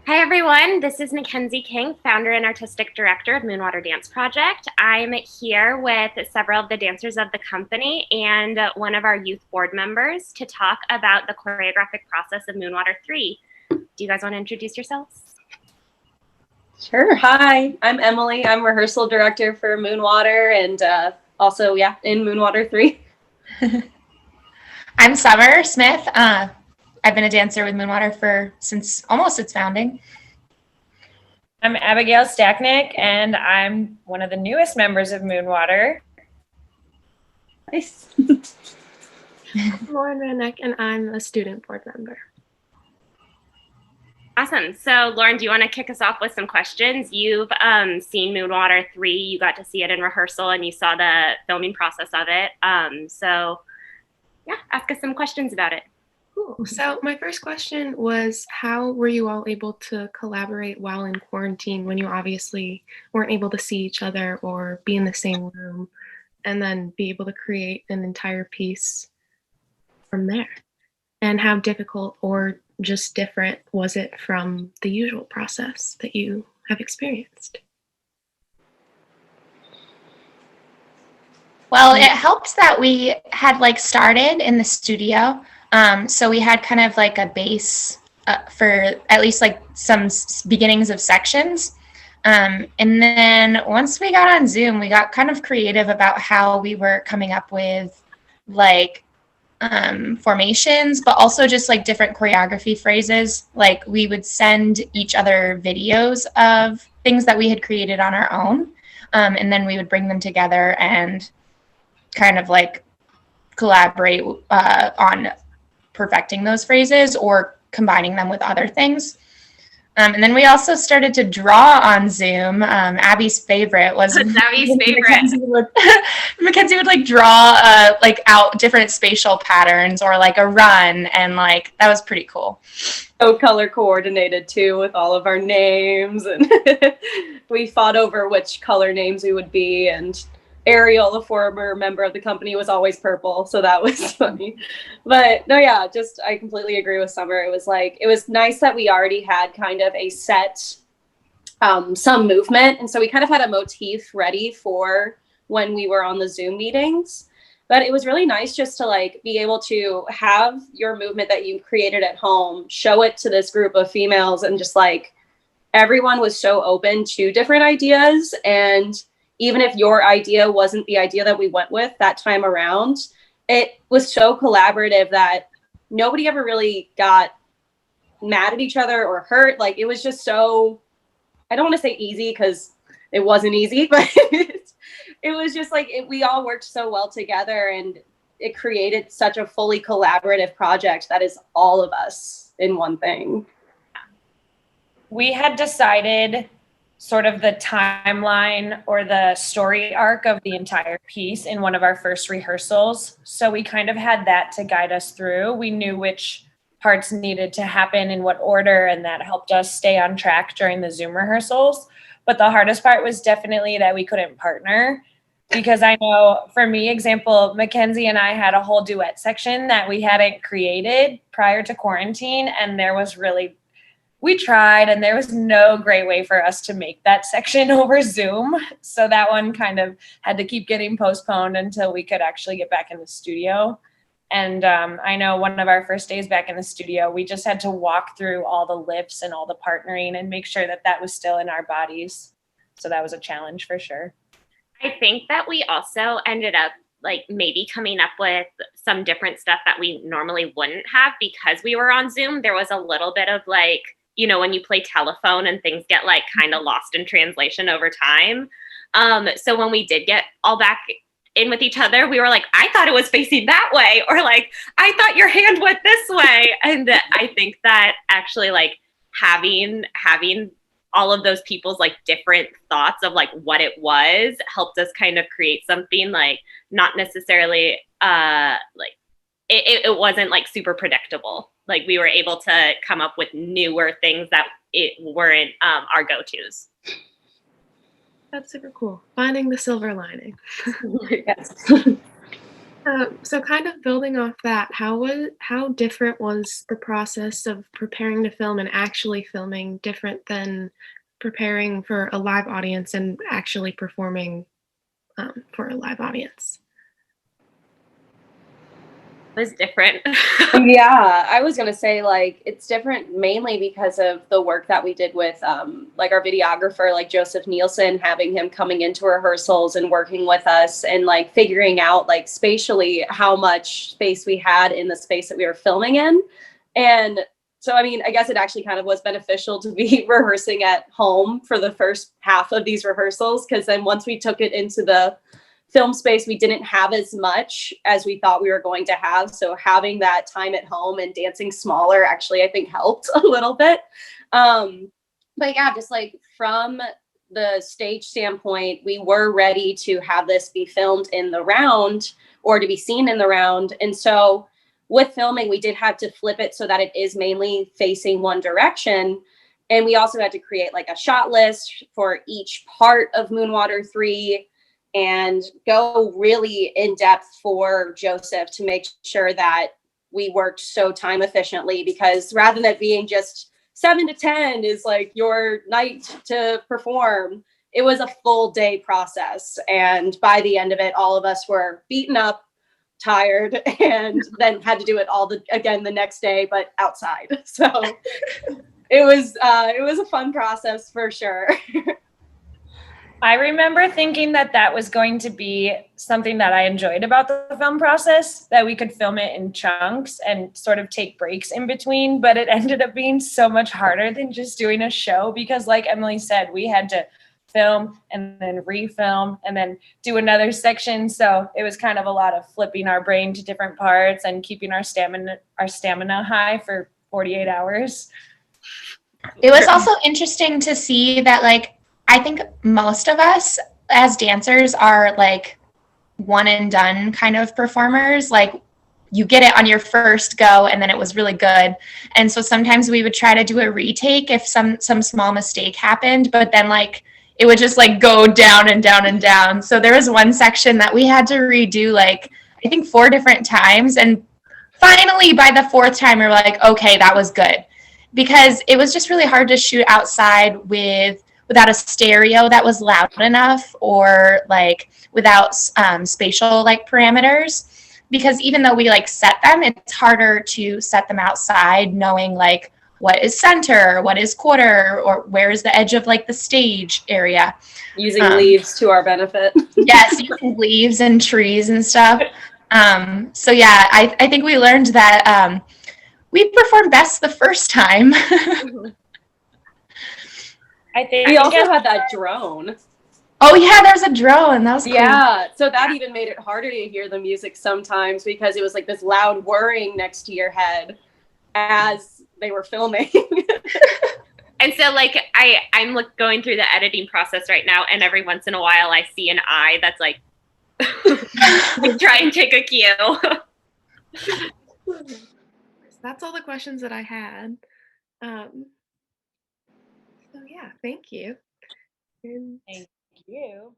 Hi everyone, this is Mackenzie King, founder and artistic director of Moonwater Dance Project. I'm here with several of the dancers of the company and one of our youth board members to talk about the choreographic process of Moonwater 3. Do you guys want to introduce yourselves? Sure. Hi, I'm Emily. I'm rehearsal director for Moonwater and also, in Moonwater 3. I'm Summer Smith. I've been a dancer with Moonwater since almost its founding. I'm Abigail Stacknick, and I'm one of the newest members of Moonwater. Nice. I'm Lauren Ranneck, and I'm a student board member. Awesome. So Lauren, do you want to kick us off with some questions? You've seen Moonwater 3. You got to see it in rehearsal and you saw the filming process of it. Ask us some questions about it. Cool. So my first question was, how were you all able to collaborate while in quarantine when you obviously weren't able to see each other or be in the same room, and then be able to create an entire piece from there? And how difficult or just different was it from the usual process that you have experienced? Well, it helped that we had started in the studio. So we had kind of like a base for at least some beginnings of sections. And then once we got on Zoom, we got kind of creative about how we were coming up with formations, but also just different choreography phrases. We would send each other videos of things that we had created on our own. And then we would bring them together and kind of collaborate on perfecting those phrases or combining them with other things. And then we also started to draw on Zoom. Abby's favorite was Abby's favorite. Mackenzie would draw out different spatial patterns or a run, and that was pretty cool. So color coordinated too with all of our names, and we fought over which color names we would be, and Ariel, a former member of the company, was always purple, so that was funny. But no, yeah, I completely agree with Summer. It was nice that we already had kind of a set some movement, and so we kind of had a motif ready for when we were on the Zoom meetings. But it was really nice just to be able to have your movement that you created at home, show it to this group of females, and just everyone was so open to different ideas. And even if your idea wasn't the idea that we went with that time around, it was so collaborative that nobody ever really got mad at each other or hurt. It was just so, I don't want to say easy because it wasn't easy, but it was just we all worked so well together, and it created such a fully collaborative project that is all of us in one thing. We had decided sort of the timeline or the story arc of the entire piece in one of our first rehearsals. So we kind of had that to guide us through. We knew which parts needed to happen in what order, and that helped us stay on track during the Zoom rehearsals. But the hardest part was definitely that we couldn't partner, because I know for me, example, Mackenzie and I had a whole duet section that we hadn't created prior to quarantine, and we tried, and there was no great way for us to make that section over Zoom. So that one kind of had to keep getting postponed until we could actually get back in the studio. And I know one of our first days back in the studio, we just had to walk through all the lifts and all the partnering and make sure that that was still in our bodies. So that was a challenge for sure. I think that we also ended up maybe coming up with some different stuff that we normally wouldn't have because we were on Zoom. There was a little bit of when you play telephone and things get kind of lost in translation over time. So when we did get all back in with each other, we were I thought it was facing that way, or I thought your hand went this way. And I think that actually having all of those people's different thoughts of what it was helped us kind of create something not necessarily it wasn't super predictable. We were able to come up with newer things that it weren't our go-tos. That's super cool. Finding the silver lining. Yes. So kind of building off that, how different was the process of preparing to film and actually filming different than preparing for a live audience and actually performing for a live audience? It was different. Yeah, I was gonna say like it's different mainly because of the work that we did with like our videographer, like Joseph Nielsen, having him coming into rehearsals and working with us and like figuring out like spatially how much space we had in the space that we were filming in. And so I mean, I guess it actually kind of was beneficial to be rehearsing at home for the first half of these rehearsals, because then once we took it into the film space, we didn't have as much as we thought we were going to have. So having that time at home and dancing smaller actually, I think, helped a little bit. But yeah, just like from the stage standpoint, we were ready to have this be filmed in the round or to be seen in the round. And so with filming, we did have to flip it so that it is mainly facing one direction. And we also had to create like a shot list for each part of Moonwater 3 and go really in depth for Joseph to make sure that we worked so time efficiently, because rather than it being just 7 to 10 is like your night to perform, it was a full day process. And by the end of it, all of us were beaten up, tired, and then had to do it all again the next day, but outside. So it was a fun process for sure. I remember thinking that that was going to be something that I enjoyed about the film process, that we could film it in chunks and sort of take breaks in between, but it ended up being so much harder than just doing a show because, like Emily said, we had to film and then refilm and then do another section. So it was kind of a lot of flipping our brain to different parts and keeping our stamina high for 48 hours. It was also interesting to see that, like, I think most of us as dancers are like one and done kind of performers. Like, you get it on your first go and then it was really good. And so sometimes we would try to do a retake if some small mistake happened, but then like it would just like go down and down and down. So there was one section that we had to redo like I think 4 different times, and finally by the 4th time we were like, okay, that was good. Because it was just really hard to shoot outside without a stereo that was loud enough, or like without spatial like parameters. Because even though we like set them, it's harder to set them outside, knowing like what is center, what is quarter, or where is the edge of like the stage area. Using leaves to our benefit. Yes, using leaves and trees and stuff. So yeah, I think we learned that we performed best the first time. I think We also had that drone. Oh yeah, there's a drone. That was cool. Yeah, so that even made it harder to hear the music sometimes because it was like this loud whirring next to your head as they were filming. And so like I'm going through the editing process right now, and every once in a while I see an eye that's like try and take a cue. That's all the questions that I had. So yeah, thank you. And Thank you.